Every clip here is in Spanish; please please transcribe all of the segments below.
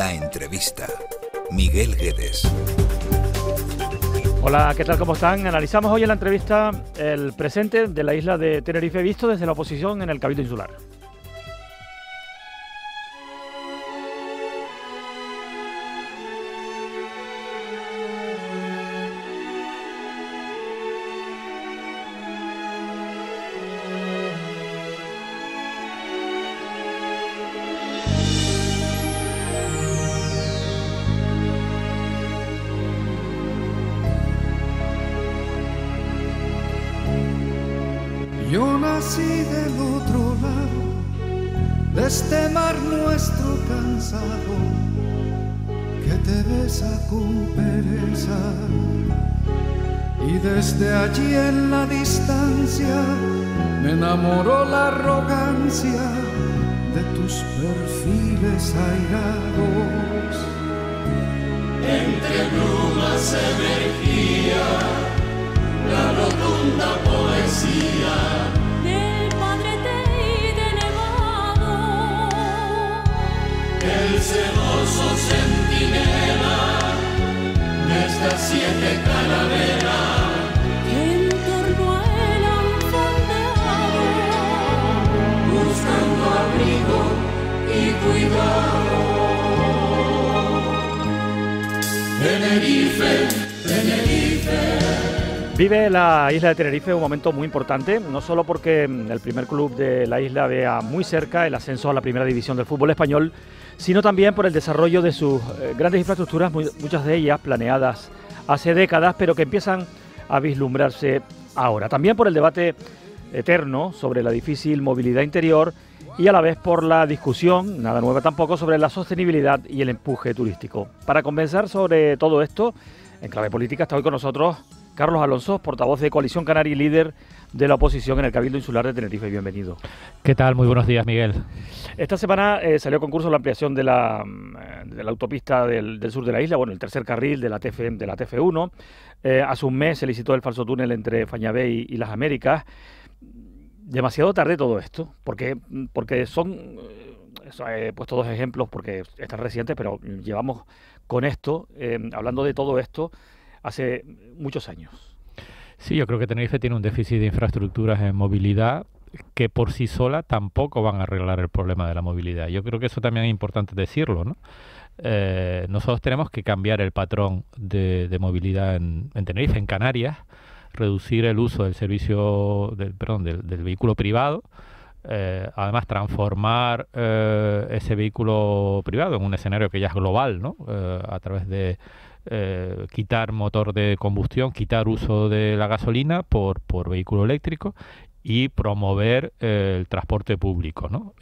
La entrevista. Miguel Guedes. Hola, ¿qué tal? ¿Cómo están? Analizamos hoy en la entrevista el presente de la isla de Tenerife visto desde la oposición en el Cabildo Insular. Yo nací del otro lado de este mar nuestro cansado que te besa con pereza, y desde allí en la distancia me enamoró la arrogancia de tus perfiles airados. Entre brumas emergía la rotunda poesía del Padre Tei de Nevado, el celoso centinela de estas 7 calaveras que en torno a él han fondeado, buscando abrigo y cuidado. Tenerife, Tenerife. Vive la isla de Tenerife un momento muy importante, no solo porque el primer club de la isla vea muy cerca el ascenso a la primera división del fútbol español, sino también por el desarrollo de sus grandes infraestructuras, muchas de ellas planeadas hace décadas, pero que empiezan a vislumbrarse ahora. También por el debate eterno sobre la difícil movilidad interior y a la vez por la discusión, nada nueva tampoco, sobre la sostenibilidad y el empuje turístico. Para conversar sobre todo esto, en clave política, está hoy con nosotros Carlos Alonso, portavoz de Coalición Canaria y líder de la oposición en el Cabildo Insular de Tenerife. Bienvenido. ¿Qué tal? Muy buenos días, Miguel. Esta semana salió a concurso la ampliación de la autopista del sur de la isla, bueno, el tercer carril de la TF1. Hace un mes se licitó el falso túnel entre Fañabé y Las Américas. Demasiado tarde todo esto, porque son... he puesto dos ejemplos porque están recientes, pero llevamos con esto, hablando de todo esto, hace muchos años. Sí, yo creo que Tenerife tiene un déficit de infraestructuras en movilidad que por sí sola tampoco van a arreglar el problema de la movilidad. Yo creo que eso también es importante decirlo, ¿no? Nosotros tenemos que cambiar el patrón de movilidad en Tenerife, en Canarias, reducir el uso del servicio, del vehículo privado, además transformar ese vehículo privado en un escenario que ya es global, ¿no? A través de quitar motor de combustión, quitar uso de la gasolina por vehículo eléctrico y promover el transporte público, ¿no?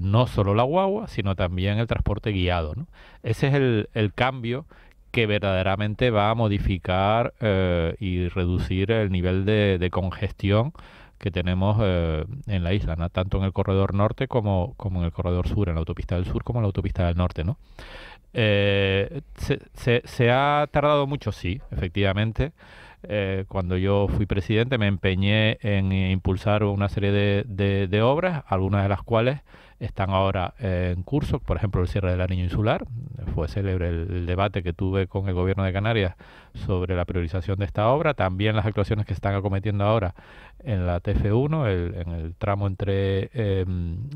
No solo la guagua, sino también el transporte guiado, ¿no? Ese es el cambio que verdaderamente va a modificar y reducir el nivel de congestión que tenemos en la isla, ¿no? Tanto en el corredor norte como en el corredor sur, en la autopista del sur como en la autopista del norte, ¿no? Se ha tardado mucho, sí, efectivamente. Cuando yo fui presidente me empeñé en impulsar una serie de obras, algunas de las cuales están ahora en curso, por ejemplo el cierre del Anillo Insular. Fue célebre el debate que tuve con el gobierno de Canarias sobre la priorización de esta obra, también las actuaciones que se están acometiendo ahora en la TF1, en el tramo entre en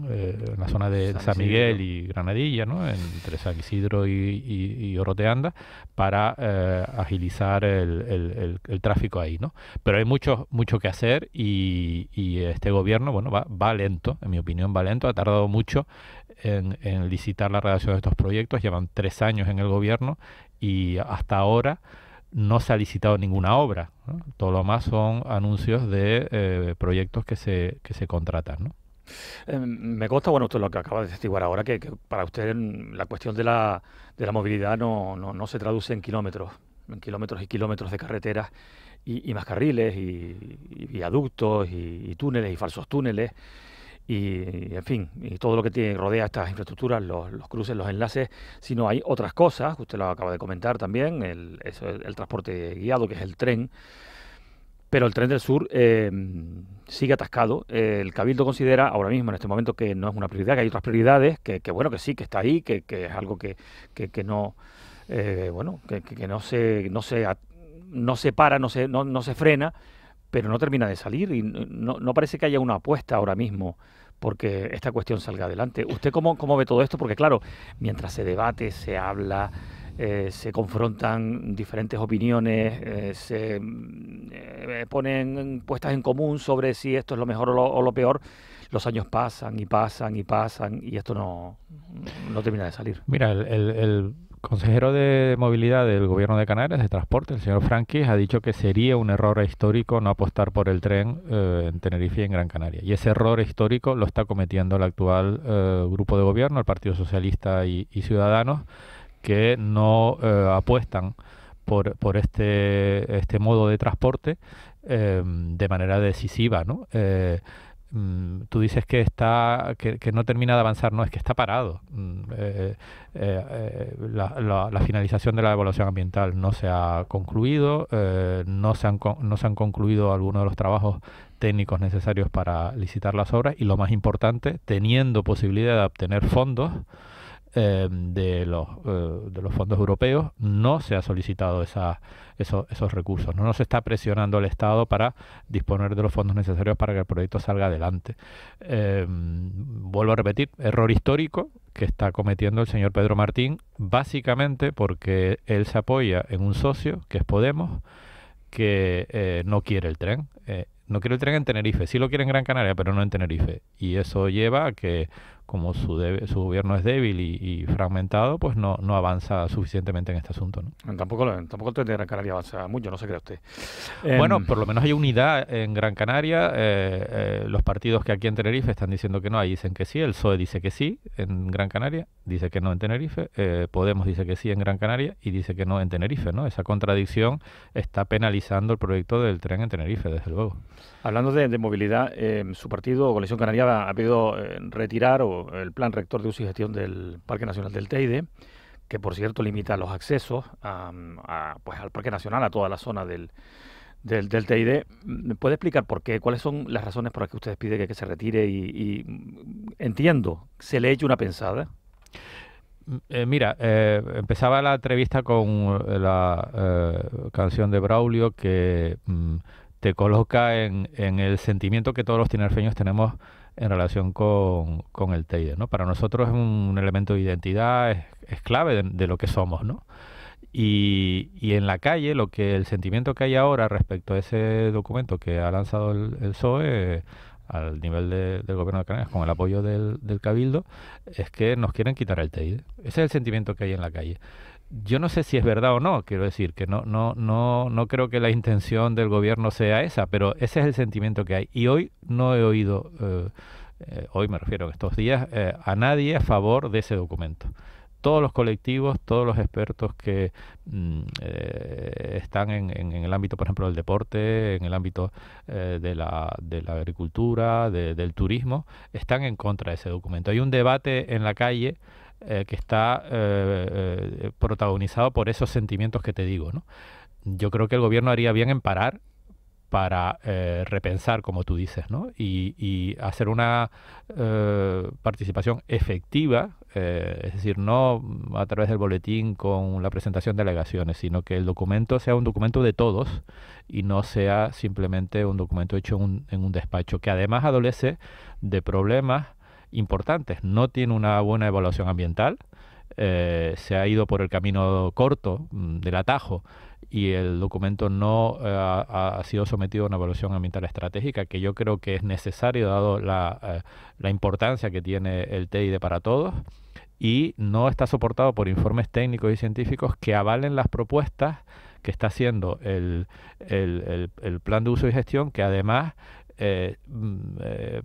la zona de San Miguel y Granadilla, ¿no? Entre San Isidro y Oroteanda, para agilizar el tráfico ahí, ¿no? Pero hay mucho que hacer y este gobierno, bueno, va lento, en mi opinión va lento, ha tardado mucho en licitar la redacción de estos proyectos. Llevan 3 años en el gobierno y hasta ahora no se ha licitado ninguna obra, ¿no? Todo lo más son anuncios de proyectos que se contratan, ¿no? Me consta, bueno, usted lo que acaba de testiguar ahora, que para usted la cuestión de la movilidad no se traduce en kilómetros y kilómetros de carreteras y más carriles y viaductos y túneles y falsos túneles. Y en fin, y todo lo que rodea estas infraestructuras, los cruces, los enlaces, sino hay otras cosas, usted lo acaba de comentar también, el transporte guiado, que es el tren. pero el tren del sur sigue atascado. El Cabildo considera ahora mismo, en este momento, que no es una prioridad, que hay otras prioridades, que bueno, que sí, que está ahí, que es algo que no, bueno, que no se para, no se frena, pero no termina de salir y no parece que haya una apuesta ahora mismo porque esta cuestión salga adelante. ¿Usted cómo ve todo esto? Porque claro, mientras se debate, se habla, se confrontan diferentes opiniones, se ponen puestas en común sobre si esto es lo mejor o lo peor, los años pasan y pasan y pasan y esto no termina de salir. Mira, el consejero de movilidad del gobierno de Canarias, de transporte, el señor Franquis, ha dicho que sería un error histórico no apostar por el tren en Tenerife y en Gran Canaria. Y ese error histórico lo está cometiendo el actual grupo de gobierno, el Partido Socialista y Ciudadanos, que no apuestan por este modo de transporte de manera decisiva, ¿no? Tú dices que no termina de avanzar, no, es que está parado. La finalización de la evaluación ambiental no se ha concluido, no se han concluido algunos de los trabajos técnicos necesarios para licitar las obras y lo más importante, teniendo posibilidad de obtener fondos de los fondos europeos, no se ha solicitado esos recursos, no se está presionando al Estado para disponer de los fondos necesarios para que el proyecto salga adelante. Vuelvo a repetir, error histórico que está cometiendo el señor Pedro Martín, básicamente porque él se apoya en un socio, que es Podemos, que no quiere el tren. No quiere el tren en Tenerife, sí lo quiere en Gran Canaria, pero no en Tenerife. Y eso lleva a que, como su gobierno es débil y fragmentado, pues no avanza suficientemente en este asunto, ¿no? Tampoco el tren de Gran Canaria avanza mucho, no se cree usted. Bueno, por lo menos hay unidad en Gran Canaria. Los partidos que aquí en Tenerife están diciendo que no, ahí dicen que sí. El PSOE dice que sí en Gran Canaria, dice que no en Tenerife. Podemos dice que sí en Gran Canaria y dice que no en Tenerife, ¿no? Esa contradicción está penalizando el proyecto del tren en Tenerife, desde luego. Hablando de movilidad, su partido, Coalición Canaria, ha pedido retirar el plan rector de uso y gestión del Parque Nacional del Teide, que por cierto limita los accesos pues al Parque Nacional, a toda la zona del Teide. ¿Me puede explicar por qué? ¿Cuáles son las razones por las que ustedes piden que se retire? Y entiendo, se le eche una pensada. Mira, empezaba la entrevista con la canción de Braulio que te coloca en el sentimiento que todos los tinerfeños tenemos en relación con el Teide, ¿no? Para nosotros es un elemento de identidad, es clave de lo que somos, ¿no? Y en la calle, el sentimiento que hay ahora respecto a ese documento que ha lanzado el PSOE al nivel del gobierno de Canarias, con el apoyo del Cabildo, es que nos quieren quitar el Teide. Ese es el sentimiento que hay en la calle. Yo no sé si es verdad o no, quiero decir que no creo que la intención del gobierno sea esa, pero ese es el sentimiento que hay. Y hoy no he oído, hoy me refiero a estos días, a nadie a favor de ese documento. Todos los colectivos, todos los expertos que están en el ámbito, por ejemplo, del deporte, en el ámbito de la agricultura, del turismo, están en contra de ese documento. Hay un debate en la calle que está protagonizado por esos sentimientos que te digo, ¿no? Yo creo que el gobierno haría bien en parar para repensar, como tú dices, ¿no? Y hacer una participación efectiva, es decir, no a través del boletín con la presentación de alegaciones, sino que el documento sea un documento de todos y no sea simplemente un documento hecho en un despacho, que además adolece de problemas importantes. No tiene una buena evaluación ambiental, se ha ido por el camino corto del atajo y el documento no ha sido sometido a una evaluación ambiental estratégica, que yo creo que es necesario dado la importancia que tiene el Teide para todos, y no está soportado por informes técnicos y científicos que avalen las propuestas que está haciendo el plan de uso y gestión, que además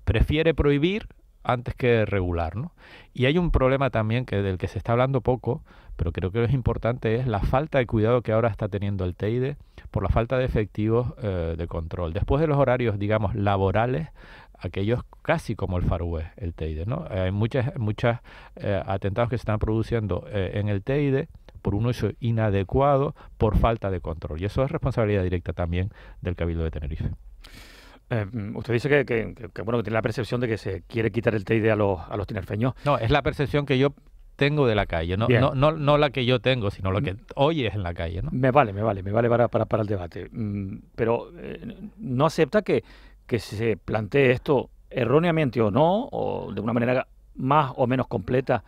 prefiere prohibir antes que regular, ¿no? Y hay un problema también del que se está hablando poco, pero creo que es importante, es la falta de cuidado que ahora está teniendo el Teide por la falta de efectivos de control. Después de los horarios, digamos, laborales, aquellos casi como el Far West, el Teide, ¿no? Hay muchos atentados que se están produciendo en el Teide por un uso inadecuado, por falta de control. Y eso es responsabilidad directa también del Cabildo de Tenerife. Usted dice bueno, que tiene la percepción de que se quiere quitar el Teide a los tinerfeños. No, es la percepción que yo tengo de la calle, no la que yo tengo, sino lo que oyes en la calle, ¿no? Me vale para el debate. Pero ¿no acepta que se plantee esto erróneamente o no, o de una manera más o menos completa,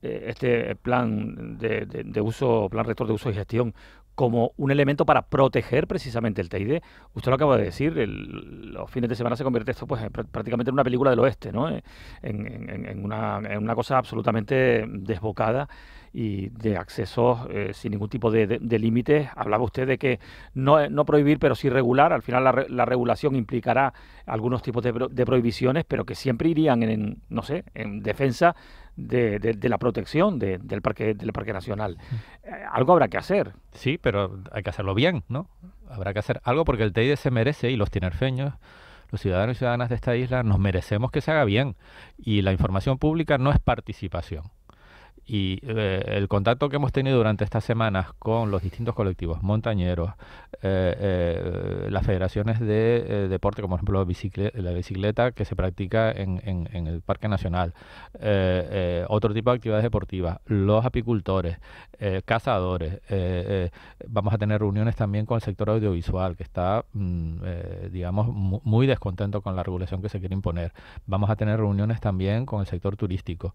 este plan de uso, plan rector de uso y gestión, como un elemento para proteger precisamente el Teide? Usted lo acaba de decir, los fines de semana se convierte esto pues prácticamente en una película del oeste, ¿no? En una cosa absolutamente desbocada y de accesos sin ningún tipo de límites. Hablaba usted de que no prohibir, pero sí regular. Al final la regulación implicará algunos tipos de prohibiciones, pero que siempre irían en defensa de la protección del parque nacional. Algo habrá que hacer. Sí, pero hay que hacerlo bien, ¿no? Habrá que hacer algo porque el Teide se merece, y los tinerfeños, los ciudadanos y ciudadanas de esta isla, nos merecemos que se haga bien. Y la información pública no es participación. Y el contacto que hemos tenido durante estas semanas con los distintos colectivos montañeros, las federaciones de deporte, como por ejemplo la bicicleta que se practica en el Parque Nacional, otro tipo de actividades deportivas, los apicultores, cazadores, vamos a tener reuniones también con el sector audiovisual, que está, digamos, muy descontento con la regulación que se quiere imponer. Vamos a tener reuniones también con el sector turístico,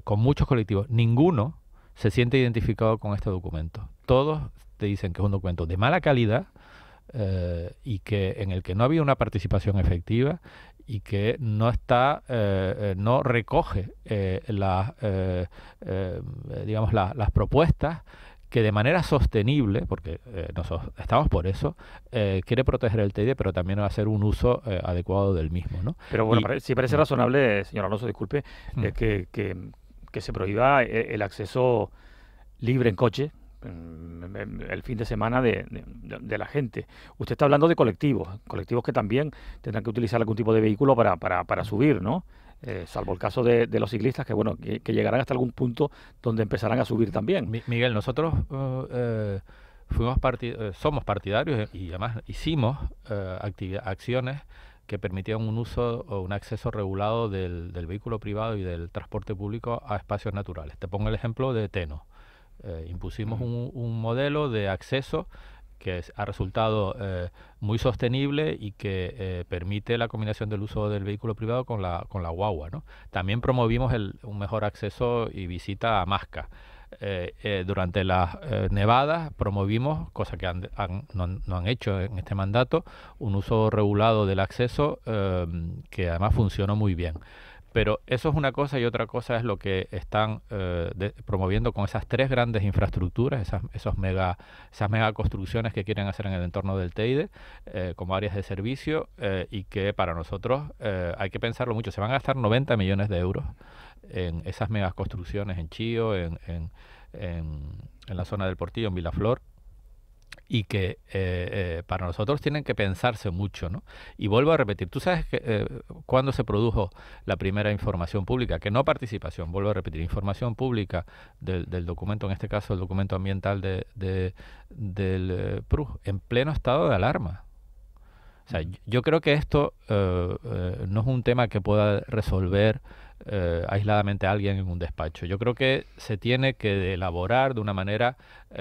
con muchos colectivos. Ninguno se siente identificado con este documento. Todos te dicen que es un documento de mala calidad y que en el que no había una participación efectiva y que no está, no recoge digamos las propuestas que de manera sostenible, porque nosotros estamos por eso, quiere proteger el Teide, pero también hacer un uso adecuado del mismo, ¿no? Pero bueno, sí parece razonable, señor Alonso, disculpe, que se prohíba el acceso libre en coche el fin de semana de la gente. Usted está hablando de colectivos que también tendrán que utilizar algún tipo de vehículo para subir, ¿no? Salvo el caso de los ciclistas, que bueno, que llegarán hasta algún punto donde empezarán a subir también. Miguel, nosotros somos partidarios y además hicimos acciones que permitían un uso o un acceso regulado del vehículo privado y del transporte público a espacios naturales. Te pongo el ejemplo de Teno. Impusimos un modelo de acceso que ha resultado muy sostenible y que permite la combinación del uso del vehículo privado con la guagua, ¿no? También promovimos un mejor acceso y visita a Masca. Durante las nevadas promovimos, cosa que no han hecho en este mandato, un uso regulado del acceso que además funcionó muy bien. Pero eso es una cosa, y otra cosa es lo que están promoviendo con esas tres grandes infraestructuras, esas mega construcciones que quieren hacer en el entorno del Teide, como áreas de servicio, y que para nosotros hay que pensarlo mucho. Se van a gastar 90 millones de euros en esas mega construcciones en Chío, en la zona del Portillo, en Vilaflor, y que para nosotros tienen que pensarse mucho, ¿no? Y vuelvo a repetir, tú sabes que cuando se produjo la primera información pública, que no participación, vuelvo a repetir, información pública del documento, en este caso el documento ambiental del PRUJ, en pleno estado de alarma. O sea, yo creo que esto no es un tema que pueda resolver aisladamente alguien en un despacho. Yo creo que se tiene que elaborar de una manera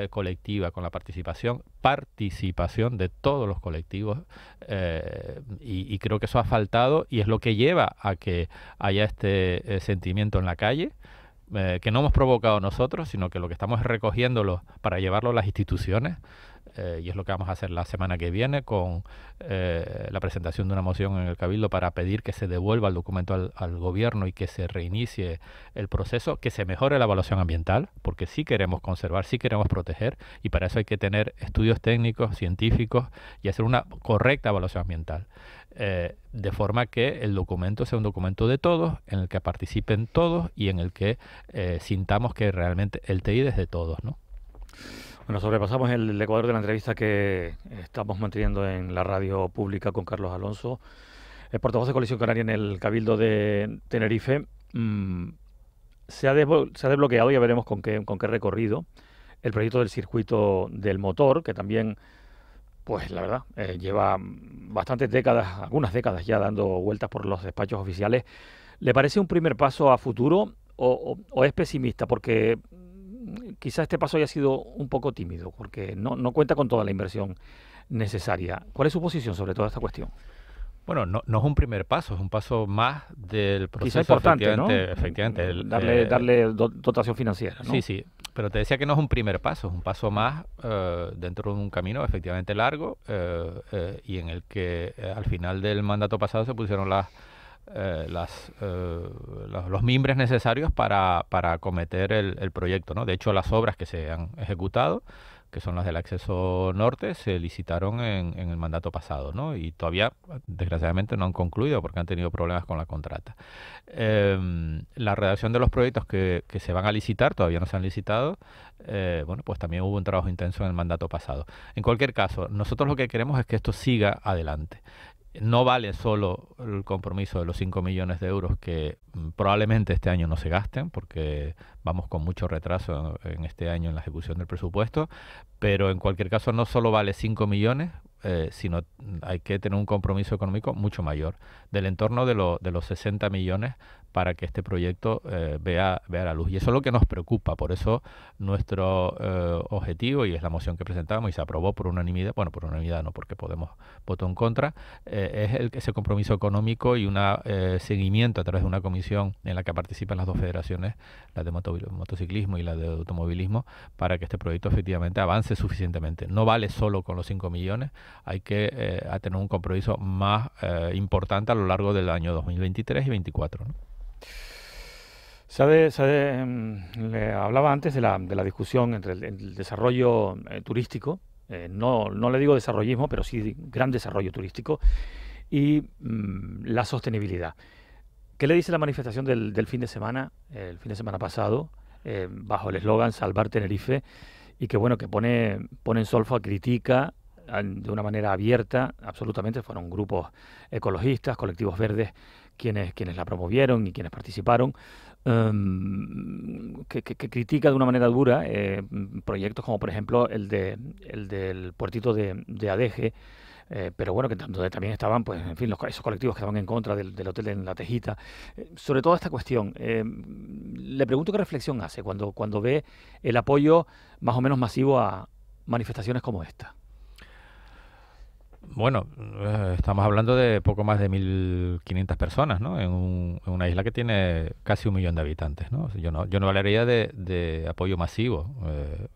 colectiva, con la participación de todos los colectivos, y creo que eso ha faltado, y es lo que lleva a que haya este sentimiento en la calle, que no hemos provocado nosotros, sino que lo que estamos es recogiéndolo para llevarlo a las instituciones, y es lo que vamos a hacer la semana que viene con la presentación de una moción en el Cabildo para pedir que se devuelva el documento al gobierno y que se reinicie el proceso, que se mejore la evaluación ambiental, porque sí queremos conservar, sí queremos proteger, y para eso hay que tener estudios técnicos, científicos, y hacer una correcta evaluación ambiental, de forma que el documento sea un documento de todos, en el que participen todos y en el que sintamos que realmente el Teide es de todos, ¿no? Bueno, sobrepasamos el ecuador de la entrevista que estamos manteniendo en la radio pública con Carlos Alonso, el portavoz de Coalición Canaria en el Cabildo de Tenerife. Se ha desbloqueado, ya veremos con qué recorrido, el proyecto del circuito del motor, que también, pues la verdad, lleva bastantes décadas, algunas décadas ya dando vueltas por los despachos oficiales. ¿Le parece un primer paso a futuro o es pesimista? Porque quizá este paso haya sido un poco tímido, porque no cuenta con toda la inversión necesaria. ¿Cuál es su posición sobre toda esta cuestión? Bueno, no es un primer paso, es un paso más del proceso. Quizá importante, ¿no? Efectivamente. Darle dotación financiera, ¿no? Sí, pero te decía que no es un primer paso, es un paso más dentro de un camino efectivamente largo y en el que al final del mandato pasado se pusieron los mimbres necesarios para acometer el proyecto, ¿no? De hecho, las obras que se han ejecutado, que son las del acceso norte, se licitaron en el mandato pasado, ¿no? Y todavía, desgraciadamente, no han concluido porque han tenido problemas con la contrata. La redacción de los proyectos que se van a licitar, todavía no se han licitado, bueno, pues también hubo un trabajo intenso en el mandato pasado. En cualquier caso, nosotros lo que queremos es que esto siga adelante. No vale solo el compromiso de los 5 millones de euros que probablemente este año no se gasten, porque vamos con mucho retraso en este año en la ejecución del presupuesto, pero en cualquier caso no solo vale 5 millones, sino hay que tener un compromiso económico mucho mayor, del entorno de los 60 millones para que este proyecto vea la luz. Y eso es lo que nos preocupa, por eso nuestro objetivo, y es la moción que presentamos y se aprobó por unanimidad, bueno, por unanimidad no, porque Podemos votó en contra, es ese compromiso económico y un seguimiento a través de una comisión en la que participan las dos federaciones, la de motociclismo y la de automovilismo, para que este proyecto efectivamente avance suficientemente. No vale solo con los 5 millones, hay que tener un compromiso más importante a lo largo del año 2023 y 2024, ¿no? Le hablaba antes de la discusión entre el desarrollo turístico, no le digo desarrollismo, pero sí gran desarrollo turístico, y la sostenibilidad. ¿Qué le dice la manifestación del fin de semana, el fin de semana pasado, bajo el eslogan Salvar Tenerife, y que bueno, que pone en solfa, critica de una manera abierta, absolutamente, fueron grupos ecologistas, colectivos verdes, quienes la promovieron y quienes participaron, que critica de una manera dura proyectos como por ejemplo el del puertito de Adeje, pero bueno, que donde también estaban, pues, en fin, esos colectivos que estaban en contra del hotel en La Tejita. Sobre toda esta cuestión, le pregunto qué reflexión hace cuando ve el apoyo más o menos masivo a manifestaciones como esta. Bueno, estamos hablando de poco más de 1.500 personas, ¿no? En una isla que tiene casi 1 millón de habitantes, ¿no? Yo no hablaría de apoyo masivo.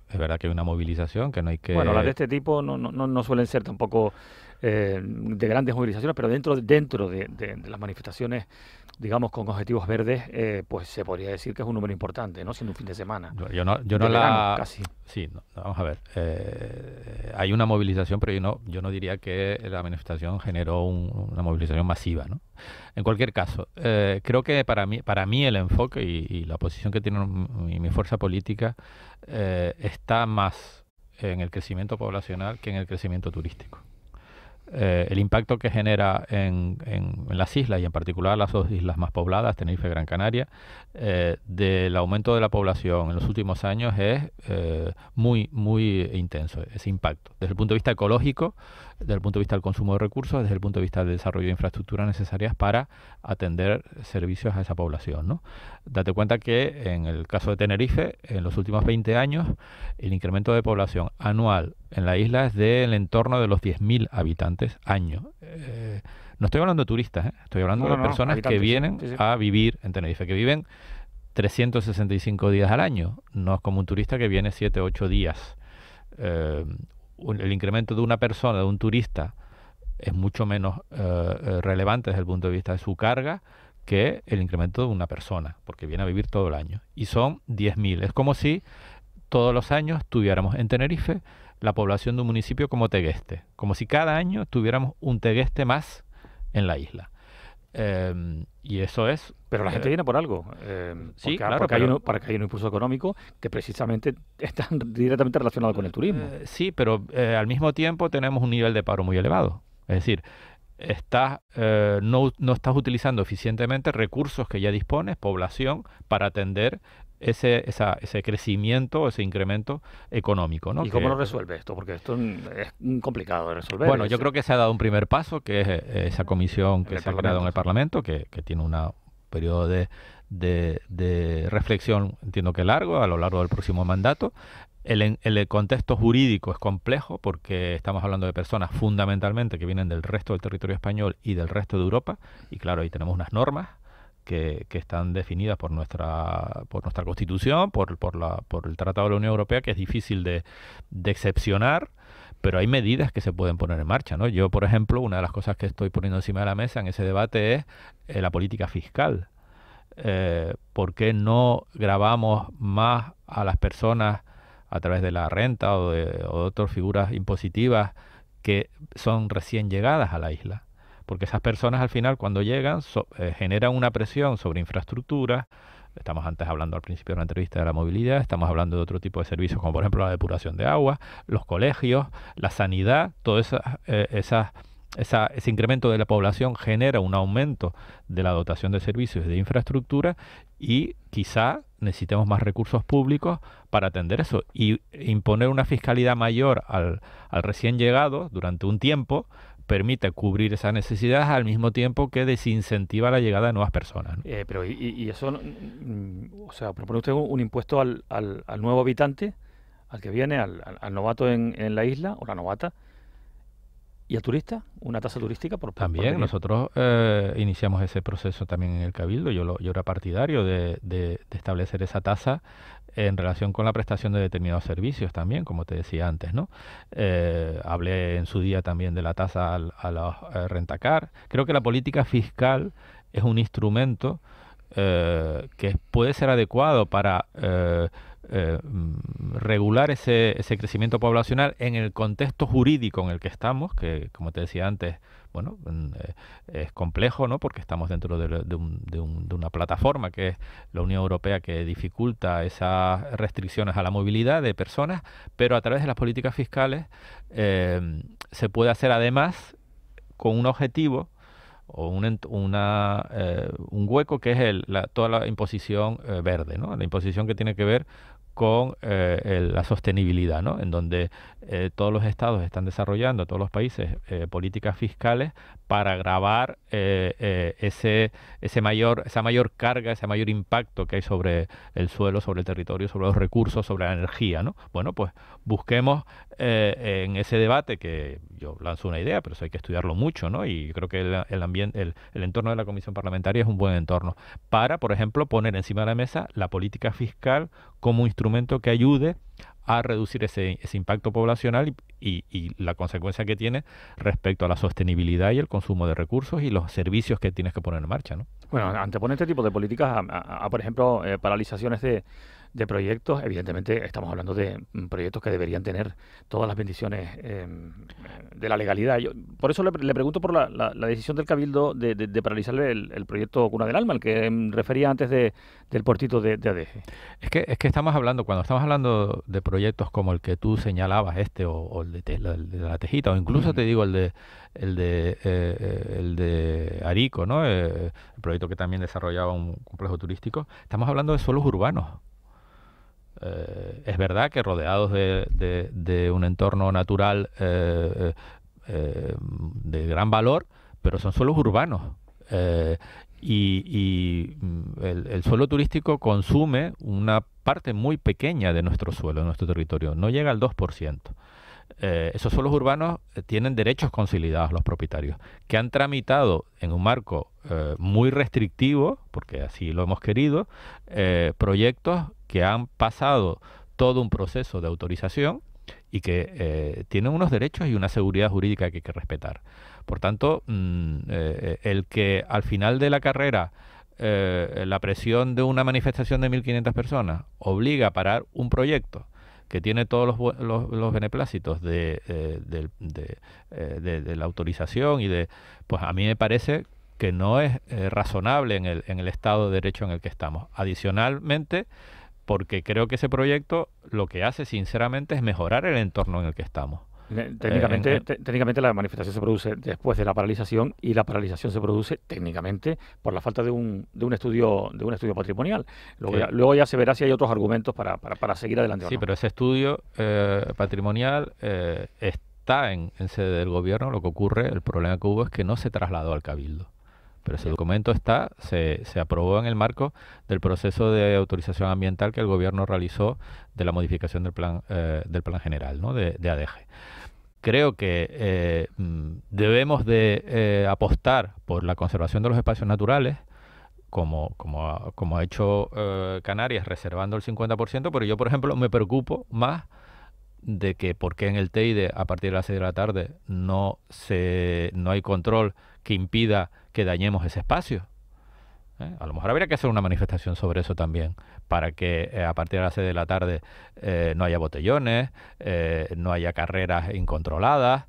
Es verdad que hay una movilización, que no hay que... Bueno, las de este tipo no suelen ser tampoco de grandes movilizaciones, pero dentro de las manifestaciones, digamos, con objetivos verdes, pues se podría decir que es un número importante, ¿no? Siendo un fin de semana. Yo no verano, casi. Sí, vamos a ver. Hay una movilización, pero yo no diría que la manifestación generó una movilización masiva, ¿no? En cualquier caso, creo que para mí el enfoque y la posición que tiene mi fuerza política está más en el crecimiento poblacional que en el crecimiento turístico. El impacto que genera en las islas, y en particular las dos islas más pobladas, Tenerife y Gran Canaria, del aumento de la población en los últimos años es muy, muy intenso, ese impacto. Desde el punto de vista ecológico, desde el punto de vista del consumo de recursos, desde el punto de vista del desarrollo de infraestructuras necesarias para atender servicios a esa población, ¿no? Date cuenta que en el caso de Tenerife, en los últimos 20 años, el incremento de población anual en la isla es del entorno de los 10.000 habitantes año. No estoy hablando de turistas, estoy hablando de personas que vienen a vivir en Tenerife, que viven 365 días al año. No es como un turista que viene 7 o 8 días. El incremento de una persona, de un turista, es mucho menos relevante desde el punto de vista de su carga que el incremento de una persona, porque viene a vivir todo el año. Y son 10.000. Es como si todos los años tuviéramos en Tenerife la población de un municipio como Tegueste, como si cada año tuviéramos un Tegueste más en la isla. Y eso es... Pero la gente viene por algo. Sí, claro, porque hay un impulso económico que precisamente está directamente relacionado con el turismo. Sí, pero al mismo tiempo tenemos un nivel de paro muy elevado. Es decir, no estás utilizando eficientemente recursos que ya dispones, población, para atender ese crecimiento, ese incremento económico, ¿no? ¿Y cómo lo resuelve esto? Porque esto es complicado de resolver. Bueno, yo creo que se ha dado un primer paso, que es esa comisión que se ha creado en el Parlamento, que tiene un periodo de reflexión, entiendo que largo, a lo largo del próximo mandato. El contexto jurídico es complejo porque estamos hablando de personas fundamentalmente que vienen del resto del territorio español y del resto de Europa, y claro, ahí tenemos unas normas que están definidas por nuestra Constitución, por el Tratado de la Unión Europea, que es difícil de excepcionar, pero hay medidas que se pueden poner en marcha, ¿no? Yo, por ejemplo, una de las cosas que estoy poniendo encima de la mesa en ese debate es la política fiscal. ¿Por qué no gravamos más a las personas a través de la renta o de otras figuras impositivas que son recién llegadas a la isla? Porque esas personas al final cuando llegan generan una presión sobre infraestructuras. Estamos antes hablando al principio de la entrevista de la movilidad, estamos hablando de otro tipo de servicios como por ejemplo la depuración de agua, los colegios, la sanidad, todo ese incremento de la población genera un aumento de la dotación de servicios y de infraestructura, y quizá necesitemos más recursos públicos para atender eso, y imponer una fiscalidad mayor al recién llegado durante un tiempo permite cubrir esas necesidades al mismo tiempo que desincentiva la llegada de nuevas personas, ¿no? Pero y eso, o sea, propone usted un impuesto al nuevo habitante, al que viene, al novato en la isla, o la novata, y al turista, una tasa turística También nosotros iniciamos ese proceso también en el Cabildo. Yo era partidario de establecer esa tasa en relación con la prestación de determinados servicios también, como te decía antes, ¿no? Hablé en su día también de la tasa a los rentacar. Creo que la política fiscal es un instrumento que puede ser adecuado para regular ese crecimiento poblacional en el contexto jurídico en el que estamos, que como te decía antes, bueno, es complejo, ¿no? Porque estamos dentro de una plataforma que es la Unión Europea, que dificulta esas restricciones a la movilidad de personas, pero a través de las políticas fiscales se puede hacer además con un objetivo o un hueco, que es toda la imposición verde, ¿no? La imposición que tiene que ver con la sostenibilidad, ¿no? En donde todos los estados están desarrollando, todos los países, políticas fiscales para gravar esa mayor carga, ese mayor impacto que hay sobre el suelo, sobre el territorio, sobre los recursos, sobre la energía, ¿no? Bueno, pues busquemos en ese debate, que yo lanzo una idea, pero eso hay que estudiarlo mucho, ¿no? Y creo que el entorno de la Comisión Parlamentaria es un buen entorno para, por ejemplo, poner encima de la mesa la política fiscal como un instrumento que ayude a reducir ese impacto poblacional y la consecuencia que tiene respecto a la sostenibilidad y el consumo de recursos y los servicios que tienes que poner en marcha, ¿no? Bueno, antepone este tipo de políticas por ejemplo, paralizaciones de proyectos. Evidentemente estamos hablando de proyectos que deberían tener todas las bendiciones de la legalidad. Por eso le pregunto por la decisión del Cabildo de paralizar el proyecto Cuna del Alma, el que refería antes del puertito de Adeje. Es que cuando estamos hablando de proyectos como el que tú señalabas, o el de la Tejita, o incluso te digo el de Arico, ¿no? El proyecto que también desarrollaba un complejo turístico, estamos hablando de suelos urbanos. Es verdad que rodeados de un entorno natural de gran valor, pero son suelos urbanos. Y el suelo turístico consume una parte muy pequeña de nuestro suelo, de nuestro territorio, no llega al 2%. Esos suelos urbanos tienen derechos consolidados los propietarios, que han tramitado en un marco muy restrictivo, porque así lo hemos querido, proyectos que han pasado todo un proceso de autorización y que tienen unos derechos y una seguridad jurídica que hay que respetar. Por tanto, el que al final de la carrera la presión de una manifestación de 1.500 personas obliga a parar un proyecto que tiene todos los beneplácitos de la autorización pues a mí me parece que no es razonable en el Estado de Derecho en el que estamos. Adicionalmente, porque creo que ese proyecto lo que hace sinceramente es mejorar el entorno en el que estamos. Técnicamente la manifestación se produce después de la paralización, y la paralización se produce técnicamente por la falta de un estudio patrimonial. Luego ya se verá si hay otros argumentos para seguir adelante. Sí, o no. pero ese estudio patrimonial está en sede del gobierno. Lo que ocurre, el problema que hubo es que no se trasladó al Cabildo. Pero ese documento se aprobó en el marco del proceso de autorización ambiental que el gobierno realizó de la modificación del plan general, ¿no? de ADG. Creo que debemos de apostar por la conservación de los espacios naturales, como ha hecho Canarias, reservando el 50%, pero yo, por ejemplo, me preocupo más de que por qué en el Teide a partir de las 6 de la tarde no hay control que impida que dañemos ese espacio. A lo mejor habría que hacer una manifestación sobre eso también, para que a partir de las 6 de la tarde no haya botellones, no haya carreras incontroladas.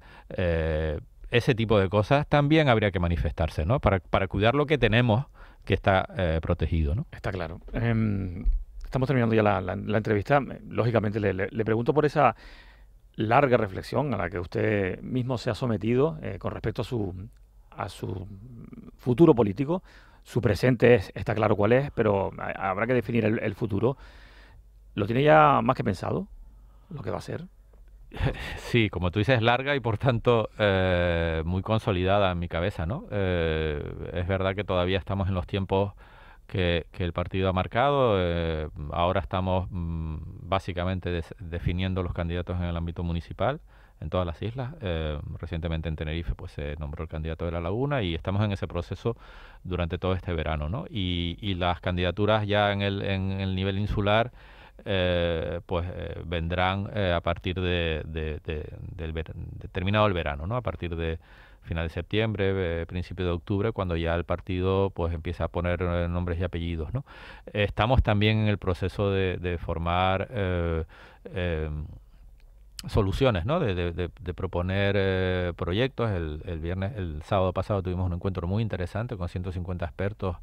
Ese tipo de cosas también habría que manifestarse, ¿no? Para cuidar lo que tenemos, que está protegido, ¿no? Está claro. Estamos terminando ya la entrevista. Lógicamente le pregunto por esa larga reflexión a la que usted mismo se ha sometido con respecto a su futuro político. Su presente está claro cuál es, pero habrá que definir el futuro. ¿Lo tiene ya más que pensado, lo que va a ser? Sí, como tú dices, es larga y por tanto muy consolidada en mi cabeza, ¿no? Es verdad que todavía estamos en los tiempos que el partido ha marcado. Ahora estamos básicamente definiendo los candidatos en el ámbito municipal en todas las islas. Recientemente en Tenerife pues se nombró el candidato de La Laguna y estamos en ese proceso durante todo este verano, ¿no? Y las candidaturas ya en el nivel insular vendrán a partir de terminado el verano, ¿no? A partir de final de septiembre, principio de octubre, cuando ya el partido pues empieza a poner nombres y apellidos, ¿no? Estamos también en el proceso de formar soluciones, ¿no? De proponer proyectos. El sábado pasado tuvimos un encuentro muy interesante con 150 expertos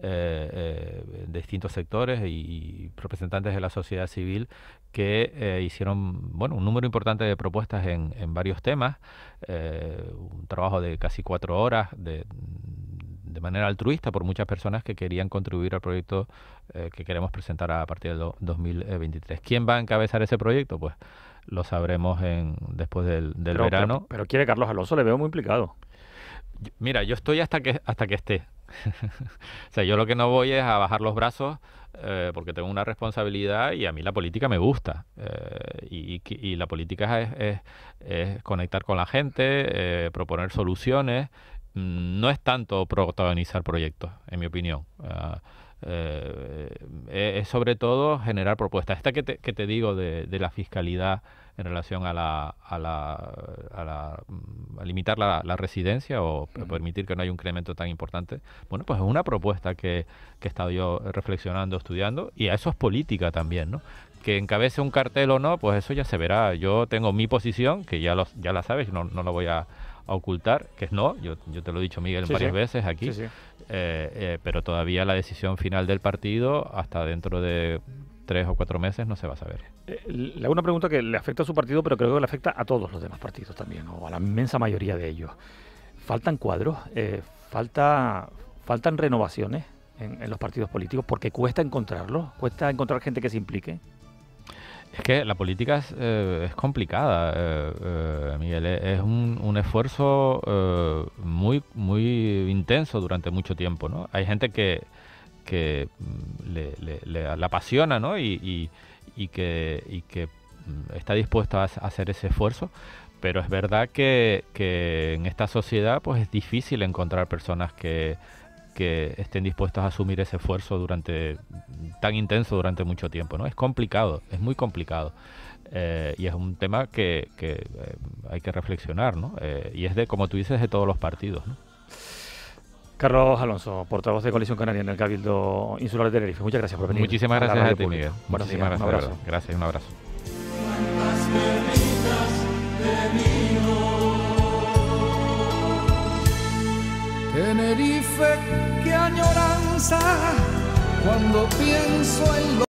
de distintos sectores y representantes de la sociedad civil que hicieron un número importante de propuestas en varios temas, un trabajo de casi 4 horas de manera altruista por muchas personas que querían contribuir al proyecto que queremos presentar a partir del 2023. ¿Quién va a encabezar ese proyecto? Pues lo sabremos después del verano. Pero quiere Carlos Alonso, le veo muy implicado. Mira, yo estoy hasta que esté. O sea, yo lo que no voy es a bajar los brazos porque tengo una responsabilidad y a mí la política me gusta. Y la política es conectar con la gente, proponer soluciones. No es tanto protagonizar proyectos, en mi opinión. Es sobre todo generar propuestas. Esta que te digo de la fiscalidad en relación a limitar la residencia o permitir que no haya un incremento tan importante, pues es una propuesta que he estado yo reflexionando, estudiando, y a eso es política también, ¿no? Que encabece un cartel o no, pues eso ya se verá. Yo tengo mi posición, que ya la sabes, no la voy a ocultar, que es no. Yo te lo he dicho, Miguel, varias veces aquí. Sí. Pero todavía la decisión final del partido, hasta dentro de 3 o 4 meses, no se va a saber. Le hago una pregunta que le afecta a su partido, pero creo que le afecta a todos los demás partidos también, o a la inmensa mayoría de ellos. ¿Faltan cuadros? ¿Faltan renovaciones en los partidos políticos? Porque cuesta encontrarlos, cuesta encontrar gente que se implique. Es que la política es complicada, Miguel. Es un esfuerzo muy intenso durante mucho tiempo, ¿no? Hay gente que le apasiona, ¿no? Y que está dispuesta a hacer ese esfuerzo, pero es verdad que en esta sociedad pues es difícil encontrar personas que estén dispuestos a asumir ese esfuerzo tan intenso durante mucho tiempo, ¿no? Es complicado, es muy complicado. Y es un tema que hay que reflexionar, ¿no? Y es como tú dices, de todos los partidos, ¿no? Carlos Alonso, portavoz de Coalición Canaria en el Cabildo Insular de Tenerife. Muchas gracias por venir. Muchísimas gracias a ti, Miguel. Muchísimas gracias. Un abrazo. Gracias, un abrazo. Tenerife, qué añoranza cuando pienso en